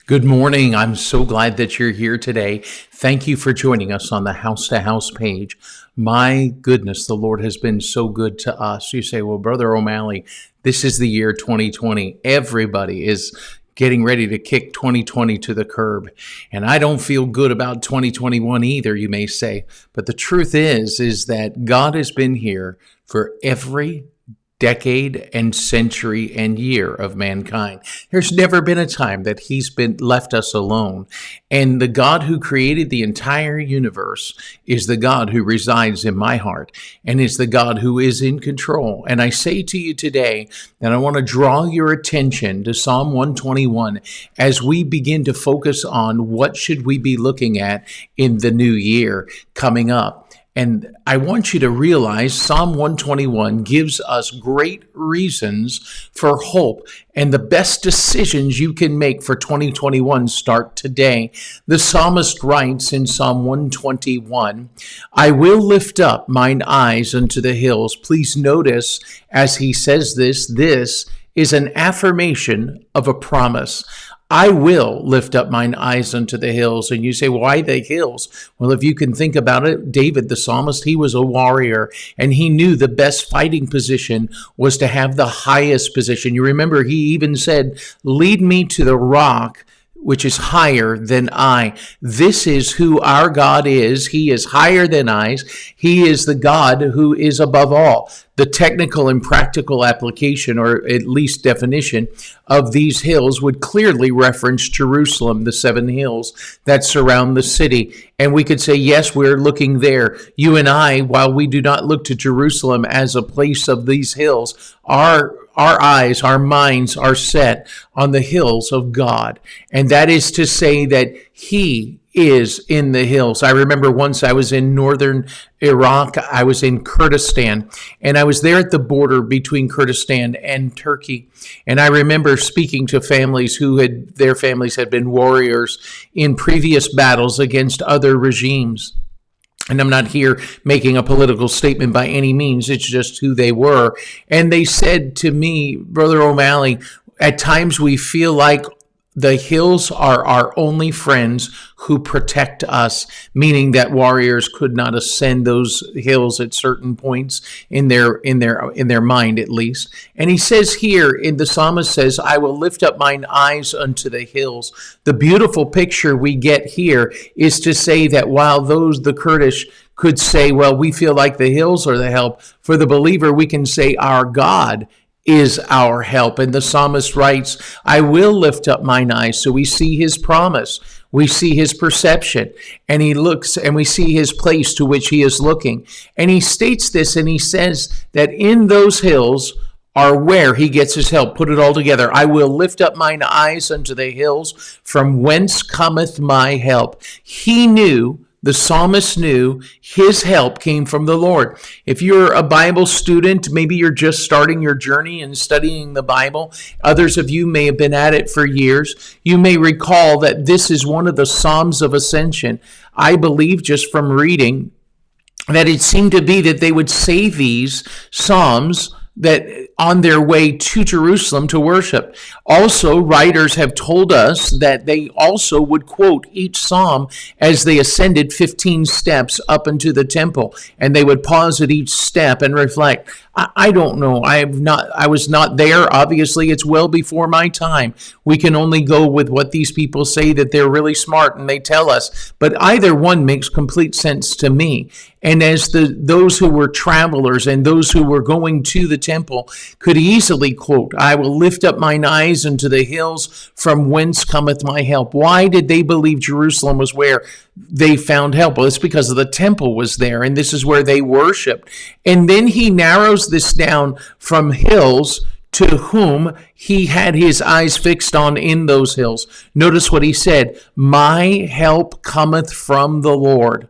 Good morning. I'm so glad that you're here today. Thank you for joining us on the House to House page. My goodness, the Lord has been so good to us. You say, well, Brother O'Malley, this is the year 2020. Everybody is getting ready to kick 2020 to the curb. And I don't feel good about 2021 either, you may say. But the truth is that God has been here for every decade and century and year of mankind. There's never been a time that he's been left us alone. And the God who created the entire universe is the God who resides in my heart and is the God who is in control. And I say to you today that I want to draw your attention to Psalm 121 as we begin to focus on what should we be looking at in the new year coming up. And I want you to realize Psalm 121 gives us great reasons for hope, and the best decisions you can make for 2021 start today. The psalmist writes in Psalm 121, I will lift up mine eyes unto the hills. Please notice as he says this is an affirmation of a promise. I will lift up mine eyes unto the hills. And you say, why the hills? Well, if you can think about it, David, the psalmist, he was a warrior, and he knew the best fighting position was to have the highest position. You remember he even said, lead me to the rock which is higher than I. This is who our God is. He is higher than I. He is the God who is above all. The technical and practical application, or at least definition, of these hills would clearly reference Jerusalem, the 7 hills that surround the city. And we could say, yes, we're looking there. You and I, while we do not look to Jerusalem as a place of these hills, our eyes, our minds are set on the hills of God. And that is to say that He is in the hills. I remember once I was in northern Iraq. I was in Kurdistan, and I was there at the border between Kurdistan and Turkey. And I remember speaking to families their families had been warriors in previous battles against other regimes. And I'm not here making a political statement by any means. It's just who they were. And they said to me, Brother O'Malley, at times we feel like the hills are our only friends who protect us, meaning that warriors could not ascend those hills at certain points in their mind, at least. And he says here, in the psalmist says, I will lift up mine eyes unto the hills. The beautiful picture we get here is to say that while the Kurdish could say, well, we feel like the hills are the help, for the believer, we can say our God is our help. And the psalmist writes, I will lift up mine eyes. So we see his promise. We see his perception, and he looks, and we see his place to which he is looking. And he states this, and he says that in those hills are where he gets his help. Put it all together. I will lift up mine eyes unto the hills, from whence cometh my help. The psalmist knew his help came from the Lord. If you're a Bible student, maybe you're just starting your journey in studying the Bible. Others of you may have been at it for years. You may recall that this is one of the Psalms of Ascension. I believe, just from reading, that it seemed to be that they would say these Psalms that on their way to Jerusalem to worship. Also, writers have told us that they also would quote each psalm as they ascended 15 steps up into the temple, and they would pause at each step and reflect. I don't know. I was not there. Obviously, it's well before my time. We can only go with what these people say, that they're really smart and they tell us. But either one makes complete sense to me. And as those who were travelers and those who were going to the temple could easily quote, I will lift up mine eyes unto the hills, from whence cometh my help. Why did they believe Jerusalem was where they found help? Well, it's because the temple was there, and this is where they worshiped. And then he narrows this down from hills to whom he had his eyes fixed on in those hills. Notice what he said, my help cometh from the Lord.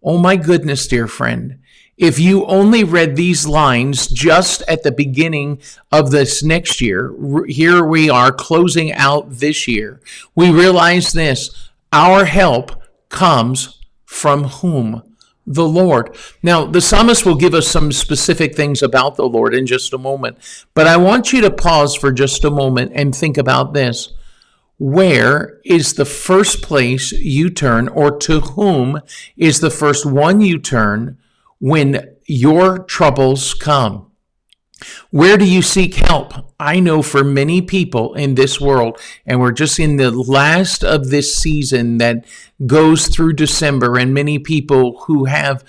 Oh my goodness, dear friend. If you only read these lines just at the beginning of this next year, here we are closing out this year, we realize this, our help comes from whom? The Lord. Now, the psalmist will give us some specific things about the Lord in just a moment, but I want you to pause for just a moment and think about this. Where is the first place you turn, or to whom is the first one you turn when your troubles come? Where do you seek help? I know for many people in this world, and we're just in the last of this season that goes through December, and many people who have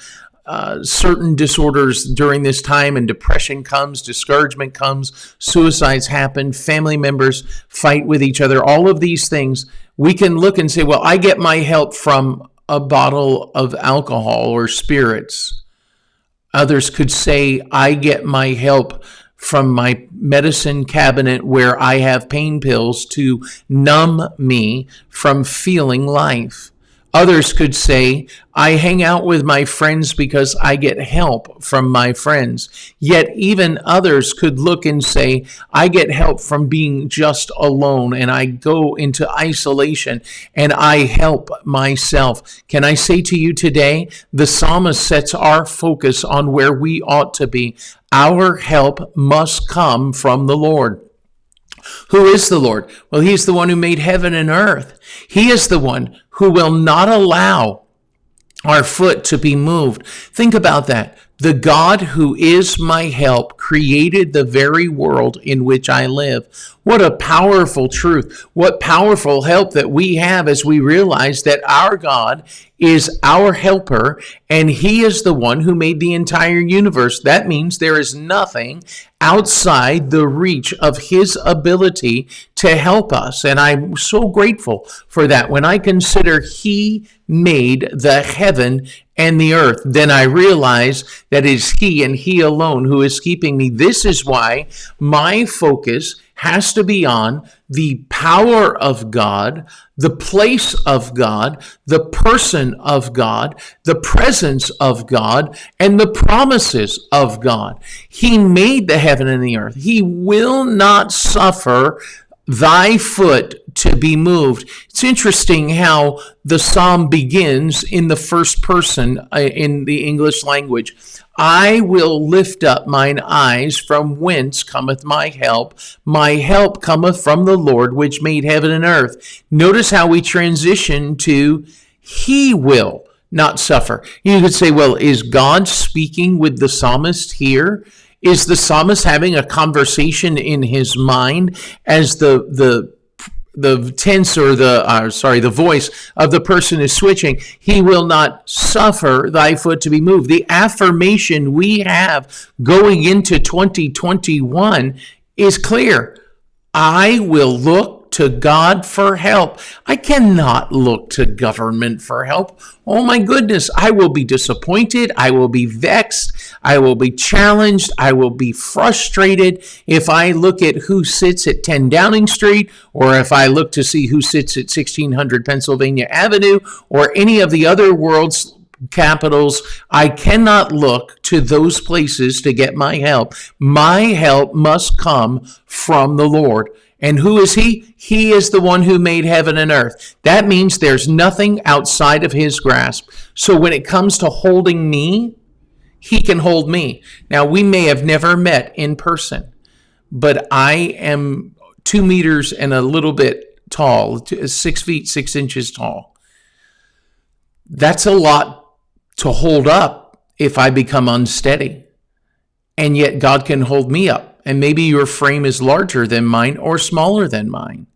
certain disorders during this time, and depression comes, discouragement comes, suicides happen, family members fight with each other, all of these things, we can look and say, well, I get my help from a bottle of alcohol or spirits. Others could say, I get my help from my medicine cabinet where I have pain pills to numb me from feeling life. Others could say, I hang out with my friends because I get help from my friends. Yet even others could look and say, I get help from being just alone, and I go into isolation and I help myself. Can I say to you today, the psalmist sets our focus on where we ought to be. Our help must come from the Lord. Who is the Lord? Well, he's the one who made heaven and earth. He is the one who will not allow our foot to be moved. Think about that. The God who is my help created the very world in which I live. What a powerful truth. What powerful help that we have as we realize that our God is our helper, and he is the one who made the entire universe. That means there is nothing outside the reach of his ability to help us. And I'm so grateful for that. When I consider he made the heaven and the earth, then I realize that it is he and he alone who is keeping me. This is why my focus has to be on the power of God, the place of God, the person of God, the presence of God, and the promises of God. He made the heaven and the earth. He will not suffer thy foot to be moved. It's interesting how the psalm begins in the first person in the English language. I will lift up mine eyes from whence cometh my help. My help cometh from the Lord, which made heaven and earth. Notice how we transition to he will not suffer. You could say, well, is God speaking with the psalmist here? Is the psalmist having a conversation in his mind as the tense or the voice of the person is switching? He will not suffer thy foot to be moved. The affirmation we have going into 2021 is clear. I will look to God for help. I cannot look to government for help. Oh my goodness, I will be disappointed. I will be vexed. I will be challenged. I will be frustrated if I look at who sits at 10 Downing Street, or if I look to see who sits at 1600 Pennsylvania Avenue, or any of the other world's capitals. I cannot look to those places to get my help. My help must come from the Lord. And who is he? He is the one who made heaven and earth. That means there's nothing outside of his grasp. So when it comes to holding me, he can hold me. Now, we may have never met in person, but I am 2 meters and a little bit tall, 6 feet, 6 inches tall. That's a lot to hold up if I become unsteady. And yet God can hold me up. And maybe your frame is larger than mine or smaller than mine.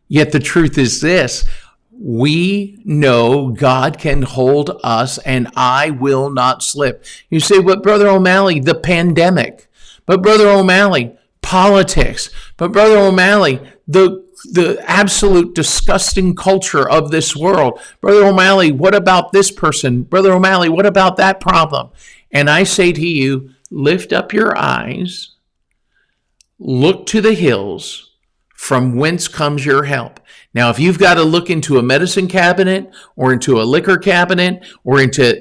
Yet the truth is this: we know God can hold us, and I will not slip. You say, but Brother O'Malley, the pandemic. But Brother O'Malley, politics. But Brother O'Malley, the absolute disgusting culture of this world. Brother O'Malley, what about this person? Brother O'Malley, what about that problem? And I say to you, lift up your eyes. Look to the hills, from whence comes your help. Now, if you've got to look into a medicine cabinet or into a liquor cabinet or into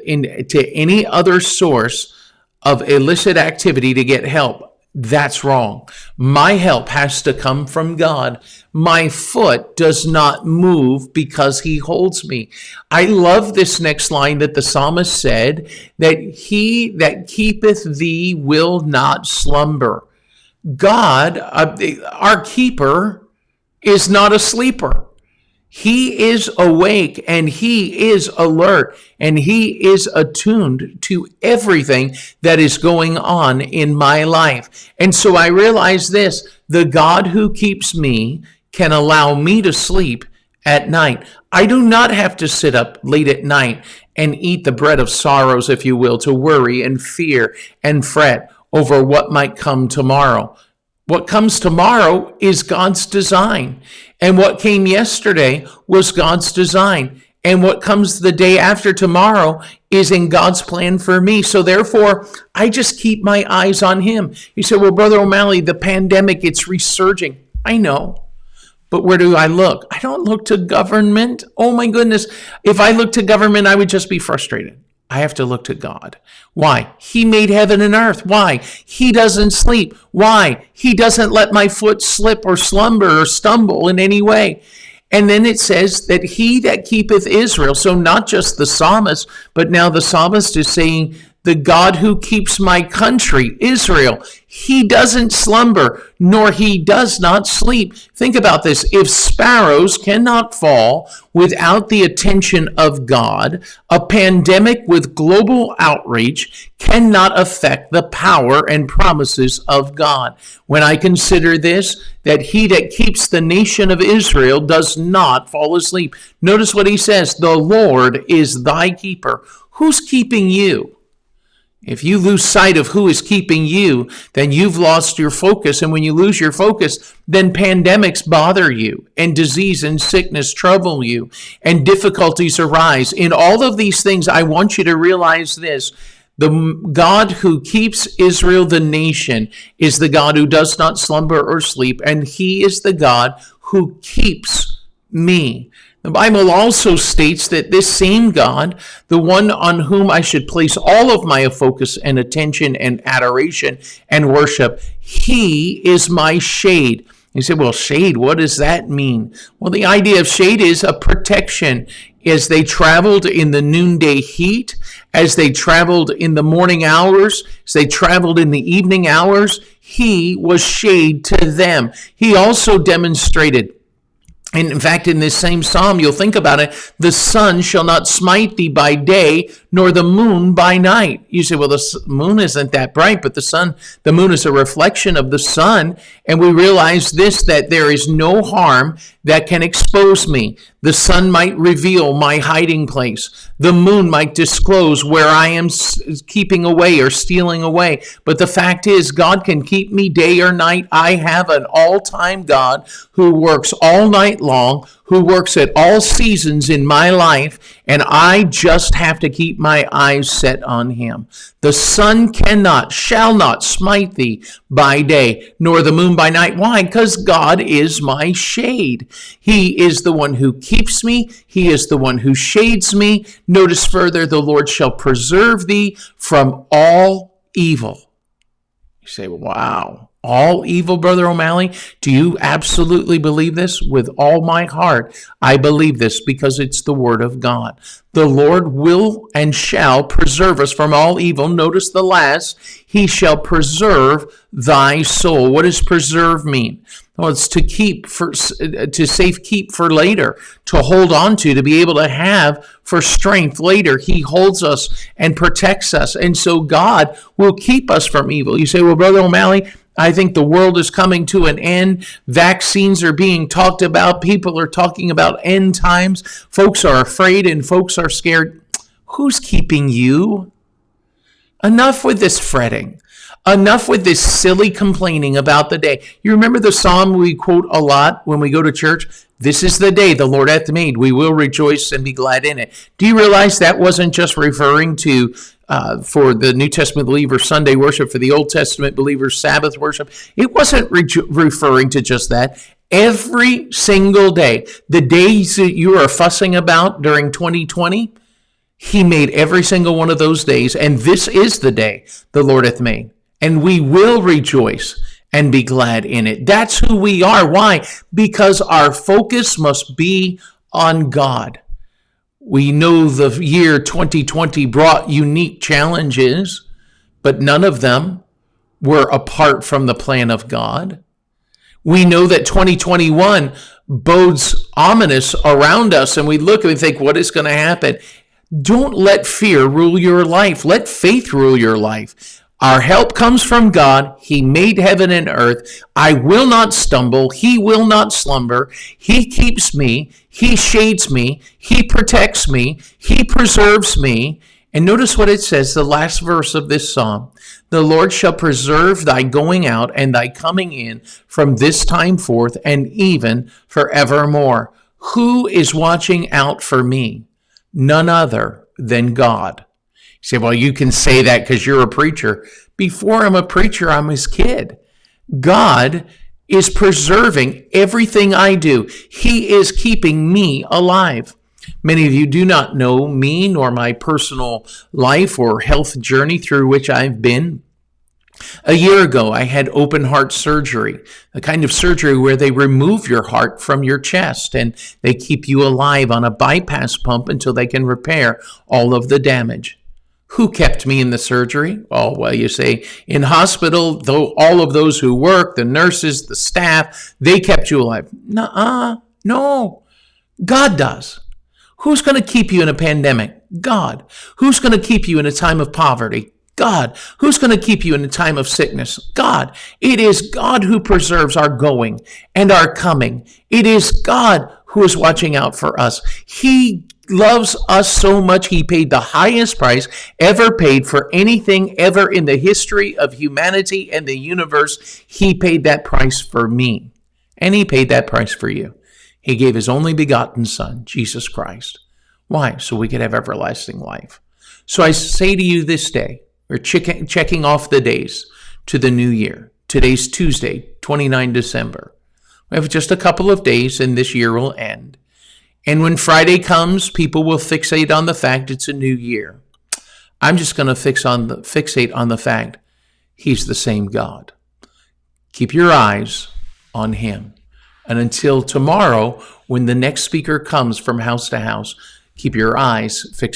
any other source of illicit activity to get help, that's wrong. My help has to come from God. My foot does not move because he holds me. I love this next line that the psalmist said, that he that keepeth thee will not slumber. God, our keeper, is not a sleeper. He is awake and he is alert and he is attuned to everything that is going on in my life. And so I realize this: the God who keeps me can allow me to sleep at night. I do not have to sit up late at night and eat the bread of sorrows, if you will, to worry and fear and fret over what might come tomorrow. What comes tomorrow is God's design. And what came yesterday was God's design. And what comes the day after tomorrow is in God's plan for me. So therefore, I just keep my eyes on him. You say, well, Brother O'Malley, the pandemic, it's resurging. I know. But where do I look? I don't look to government. Oh my goodness. If I look to government, I would just be frustrated. I have to look to God. Why? He made heaven and earth. Why? He doesn't sleep. Why? He doesn't let my foot slip or slumber or stumble in any way. And then it says that he that keepeth Israel, so not just the psalmist, but now the psalmist is saying, the God who keeps my country, Israel, he doesn't slumber, nor he does not sleep. Think about this. If sparrows cannot fall without the attention of God, a pandemic with global outreach cannot affect the power and promises of God. When I consider this, that he that keeps the nation of Israel does not fall asleep. Notice what he says, the Lord is thy keeper. Who's keeping you? If you lose sight of who is keeping you, then you've lost your focus. And when you lose your focus, then pandemics bother you, and disease and sickness trouble you, and difficulties arise. In all of these things, I want you to realize this. The God who keeps Israel, the nation, is the God who does not slumber or sleep, and he is the God who keeps me. The Bible also states that this same God, the one on whom I should place all of my focus and attention and adoration and worship, he is my shade. You say, well, shade, what does that mean? Well, the idea of shade is a protection. As they traveled in the noonday heat, as they traveled in the morning hours, as they traveled in the evening hours, he was shade to them. He also demonstrated, and in fact, in this same psalm, you'll think about it, the sun shall not smite thee by day, nor the moon by night. You say, well, the moon isn't that bright, but the moon is a reflection of the sun. And we realize this, that there is no harm that can expose me. The sun might reveal my hiding place. The moon might disclose where I am keeping away or stealing away. But the fact is, God can keep me day or night. I have an all-time God who works all night long, who works at all seasons in my life, and I just have to keep my eyes set on him. The sun shall not smite thee by day, nor the moon by night. Why? Because God is my shade. He is the one who keeps me. He is the one who shades me. Notice further, the Lord shall preserve thee from all evil. You say, wow. All evil, Brother O'Malley? Do you absolutely believe this? With all my heart, I believe this because it's the word of God. The Lord will and shall preserve us from all evil. Notice the last, he shall preserve thy soul. What does preserve mean? Well, it's to safe keep for later, to hold on to be able to have for strength later. He holds us and protects us. And so God will keep us from evil. You say, well, Brother O'Malley, I think the world is coming to an end. Vaccines are being talked about. People are talking about end times. Folks are afraid and folks are scared. Who's keeping you? Enough with this fretting. Enough with this silly complaining about the day. You remember the psalm we quote a lot when we go to church? This is the day the Lord hath made. We will rejoice and be glad in it. Do you realize that wasn't just referring to for the New Testament believer Sunday worship, for the Old Testament believers Sabbath worship? It wasn't referring to just that. Every single day, the days that you are fussing about during 2020, he made every single one of those days. And this is the day the Lord hath made. And we will rejoice and be glad in it. That's who we are. Why? Because our focus must be on God. We know the year 2020 brought unique challenges, but none of them were apart from the plan of God. We know that 2021 bodes ominous around us, and we look and we think, what is going to happen? Don't let fear rule your life. Let faith rule your life. Our help comes from God. He made heaven and earth. I will not stumble. He will not slumber. He keeps me. He shades me. He protects me. He preserves me. And notice what it says, the last verse of this psalm. The Lord shall preserve thy going out and thy coming in from this time forth and even forevermore. Who is watching out for me? None other than God. You say, well, you can say that because you're a preacher. Before I'm a preacher, I'm his kid. God is preserving everything I do. He is keeping me alive. Many of you do not know me nor my personal life or health journey through which I've been. A year ago, I had open heart surgery, the kind of surgery where they remove your heart from your chest and they keep you alive on a bypass pump until they can repair all of the damage. Who kept me in the surgery? Oh, well, you say, in hospital, though all of those who work, the nurses, the staff, they kept you alive. No, God does. Who's going to keep you in a pandemic? God. Who's going to keep you in a time of poverty? God. Who's going to keep you in a time of sickness? God. It is God who preserves our going and our coming. It is God who is watching out for us. He loves us so much, he paid the highest price ever paid for anything ever in the history of humanity and the universe. He paid that price for me, and he paid that price for you. He gave his only begotten Son, Jesus Christ. Why? So we could have everlasting life. So I say to you this day, we're checking off the days to the new year. Today's Tuesday, 29 December. We have just a couple of days and this year will end. And when Friday comes, people will fixate on the fact it's a new year. I'm just going to fixate on the fact he's the same God. Keep your eyes on him. And until tomorrow, when the next speaker comes from house to house, keep your eyes fixed